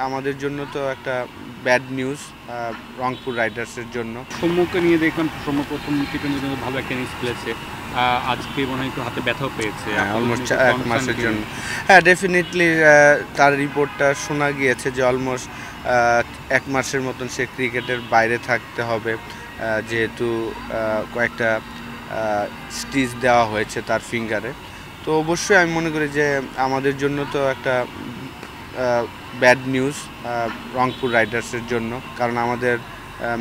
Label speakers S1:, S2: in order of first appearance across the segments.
S1: আমাদের জন্য তো একটা ব্যাড নিউজ রংপুর রাইডার্সের জন্য।
S2: সৌম্যকে নিয়ে দেখলাম সৌম্য প্রথম টি-20 ভালো একটা ইনিংস খেলেছে, আজকে মনে হয় একটু হাতে ব্যথাও পেয়েছে
S1: অলমোস্ট 1 মাসের জন্য। হ্যাঁ, ডেফিনেটলি তার রিপোর্টটা শোনা গিয়েছে যে অলমোস্ট 1 মাসের মতন সে ক্রিকেটের বাইরে থাকতে হবে, যেহেতু কয়েকটা স্টিচ দেওয়া হয়েছে তার ফিঙ্গারে। তো অবশ্যই আমি মনে করি যে আমাদের জন্য তো একটা ব্যাড নিউজ রংপুর রাইডার্সের জন্য, কারণ আমাদের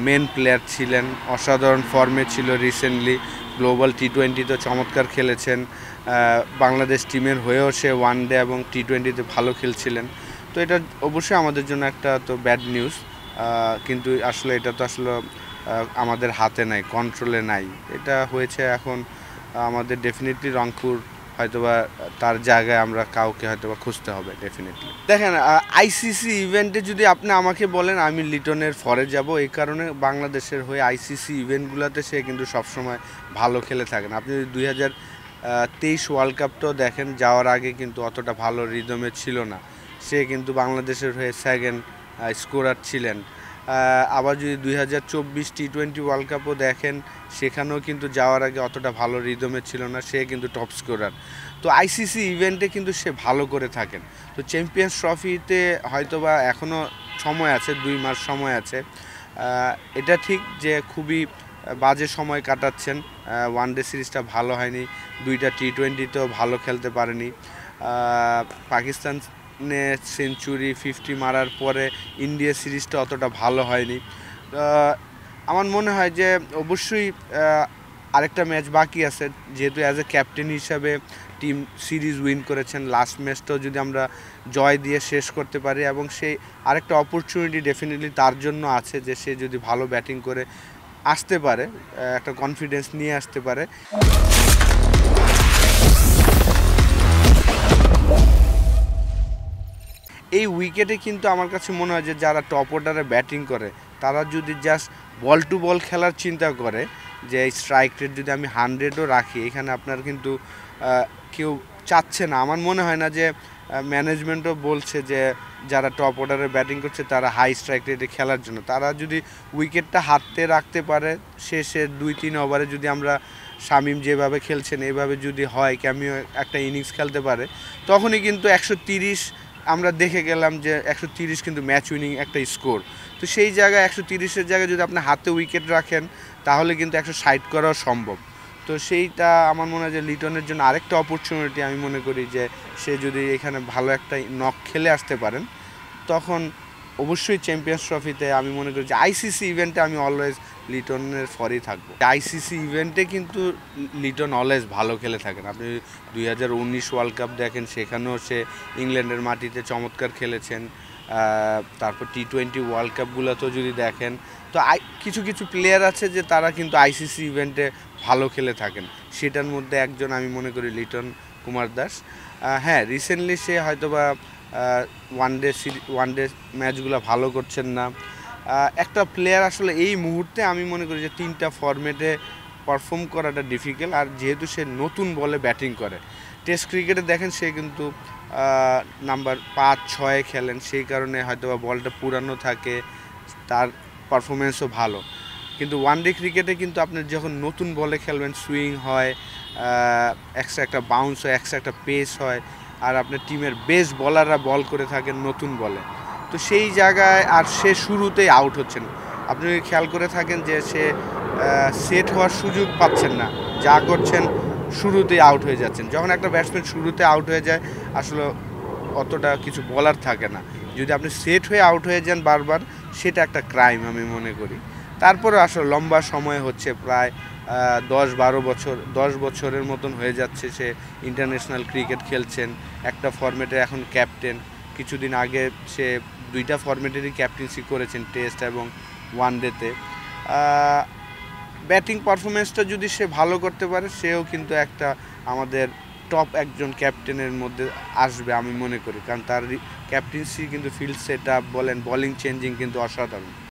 S1: মেন প্লেয়ার ছিলেন, অসাধারণ ফর্মে ছিল, রিসেন্টলি গ্লোবাল টি-20 চমৎকার খেলেছেন, বাংলাদেশ টিমের হয়েও সে ওয়ান ডে এবং টি-20 ভালো খেলছিলেন। তো এটা অবশ্যই আমাদের জন্য একটা তো ব্যাড নিউজ, কিন্তু আসলে এটা তো আসলে আমাদের হাতে নাই, কন্ট্রোলে নাই। এটা হয়েছে, এখন আমাদের ডেফিনেটলি রংপুর হয়তোবা তার জায়গায় আমরা কাউকে হয়তোবা খুঁজতে হবে ডেফিনেটলি। দেখেন, আইসিসি ইভেন্টে যদি আপনি আমাকে বলেন, আমি লিটনের ফরে যাব, এই কারণে বাংলাদেশের হয়ে আইসিসি ইভেন্টগুলোতে সে কিন্তু সবসময় ভালো খেলে থাকেন। আপনি যদি 2023 ওয়ার্ল্ড কাপটাও দেখেন, যাওয়ার আগে কিন্তু অতটা ভালো রিদমে ছিল না, সে কিন্তু বাংলাদেশের হয়ে সেকেন্ড স্কোরার ছিলেন। আবার যদি 2024 টি-20 ওয়ার্ল্ড কাপও দেখেন, সেখানেও কিন্তু যাওয়ার আগে অতটা ভালো রিদমে ছিল না, সে কিন্তু টপ স্কোরার। তো আইসিসি ইভেন্টে কিন্তু সে ভালো করে থাকেন। তো চ্যাম্পিয়ন্স ট্রফিতে হয়তোবা এখনও সময় আছে, 2 মাস সময় আছে। এটা ঠিক যে খুবই বাজে সময় কাটাচ্ছেন, ওয়ানডে সিরিজটা ভালো হয়নি, 2টা টি-20তেও ভালো খেলতে পারেনি। পাকিস্তান সেঞ্চুরি 50 মারার পরে ইন্ডিয়া সিরিজটা অতটা ভালো হয়নি। আমার মনে হয় যে অবশ্যই আরেকটা ম্যাচ বাকি আছে, যেহেতু অ্যাজ এ ক্যাপ্টেন হিসাবে টিম সিরিজ উইন করেছেন, লাস্ট ম্যাচটাও যদি আমরা জয় দিয়ে শেষ করতে পারি, এবং সেই আরেকটা অপরচুনিটি ডেফিনেটলি তার জন্য আছে যে সে যদি ভালো ব্যাটিং করে আসতে পারে, একটা কনফিডেন্স নিয়ে আসতে পারে। এই উইকেটে কিন্তু আমার কাছে মনে হয় যে যারা টপ অর্ডারে ব্যাটিং করে, তারা যদি জাস্ট বল টু বল খেলার চিন্তা করে, যে এই স্ট্রাইক রেট যদি আমি 100ও রাখি, এখানে আপনার কিন্তু কেউ চাচ্ছে না। আমার মনে হয় না যে ম্যানেজমেন্টও বলছে যে যারা টপ অর্ডারে ব্যাটিং করছে তারা হাই স্ট্রাইক রেটে খেলার জন্য। তারা যদি উইকেটটা হাতে রাখতে পারে, শেষের 2-3 ওভারে যদি আমরা শামীম যেভাবে খেলছেন এইভাবে যদি হয়, ক্যামিও একটা ইনিংস খেলতে পারে, তখনই কিন্তু 130 আমরা দেখে গেলাম যে 130 কিন্তু ম্যাচ উইনিং একটা স্কোর। তো সেই জায়গায় 130-এর জায়গায় যদি আপনি হাতে উইকেট রাখেন, তাহলে কিন্তু 160 করাও সম্ভব। তো সেইটা আমার মনে হয় যে লিটনের জন্য আরেকটা অপরচুনিটি আমি মনে করি, যে সে যদি এখানে ভালো একটা নক খেলে আসতে পারেন, তখন অবশ্যই চ্যাম্পিয়ন্স ট্রফিতে আমি মনে করি যে আইসিসি ইভেন্টে আমি অলওয়েজ লিটনের ফরেই থাকবো। আইসিসি ইভেন্টে কিন্তু লিটন অলওয়েজ ভালো খেলে থাকেন। আপনি 2019 ওয়ার্ল্ড কাপ দেখেন, সেখানেও সে ইংল্যান্ডের মাটিতে চমৎকার খেলেছেন। তারপর টি-20 ওয়ার্ল্ড কাপগুলোতেও যদি দেখেন, তো কিছু কিছু প্লেয়ার আছে যে তারা কিন্তু আইসিসি ইভেন্টে ভালো খেলে থাকেন, সেটার মধ্যে একজন আমি মনে করি লিটন কুমার দাস। হ্যাঁ, রিসেন্টলি সে হয়তোবা ওয়ান ডে ম্যাচগুলো ভালো করছেন না। একটা প্লেয়ার আসলে এই মুহূর্তে আমি মনে করি যে 3টা ফরম্যাটে পারফর্ম করাটা ডিফিকাল্ট, আর যেহেতু সে নতুন বলে ব্যাটিং করে, টেস্ট ক্রিকেটে দেখেন সে কিন্তু নাম্বার 5-6 খেলেন, সেই কারণে হয়তোবা বলটা পুরানো থাকে, তার পারফরমেন্সও ভালো। কিন্তু ওয়ানডে ক্রিকেটে কিন্তু আপনি যখন নতুন বলে খেলবেন, সুইং হয়, এক্সট্রা একটা বাউন্স হয়, এক্সট্রা একটা পেস হয়, আর আপনার টিমের বেস্ট বলাররা বল করে থাকেন নতুন বলে। তো সেই জায়গায় আর সে শুরুতেই আউট হচ্ছেন। আপনি খেয়াল করে থাকেন যে সে সেট হওয়ার সুযোগ পাচ্ছেন না, যা করছেন শুরুতেই আউট হয়ে যাচ্ছেন। যখন একটা ব্যাটসম্যান শুরুতে আউট হয়ে যায়, আসলে অতটা কিছু বলার থাকে না। যদি আপনি সেট হয়ে আউট হয়ে যান বারবার, সেটা একটা ক্রাইম আমি মনে করি। তারপরে আসলে লম্বা সময় হচ্ছে, প্রায় 10 বছরের মতন হয়ে যাচ্ছে সে ইন্টারন্যাশনাল ক্রিকেট খেলছেন, একটা ফরম্যাটে এখন ক্যাপ্টেন। কিছুদিন আগে সে 2টা ফরম্যাটেরই ক্যাপ্টেন্সি করেছেন, টেস্ট এবং ওয়ানডেতে। ব্যাটিং পারফরমেন্সটা যদি সে ভালো করতে পারে, সেও কিন্তু একটা আমাদের টপ একজন ক্যাপ্টেনের মধ্যে আসবে আমি মনে করি, কারণ তার ক্যাপ্টেন্সি কিন্তু ফিল্ড সেট আপ বলেন, বোলিং চেঞ্জিং কিন্তু অসাধারণ।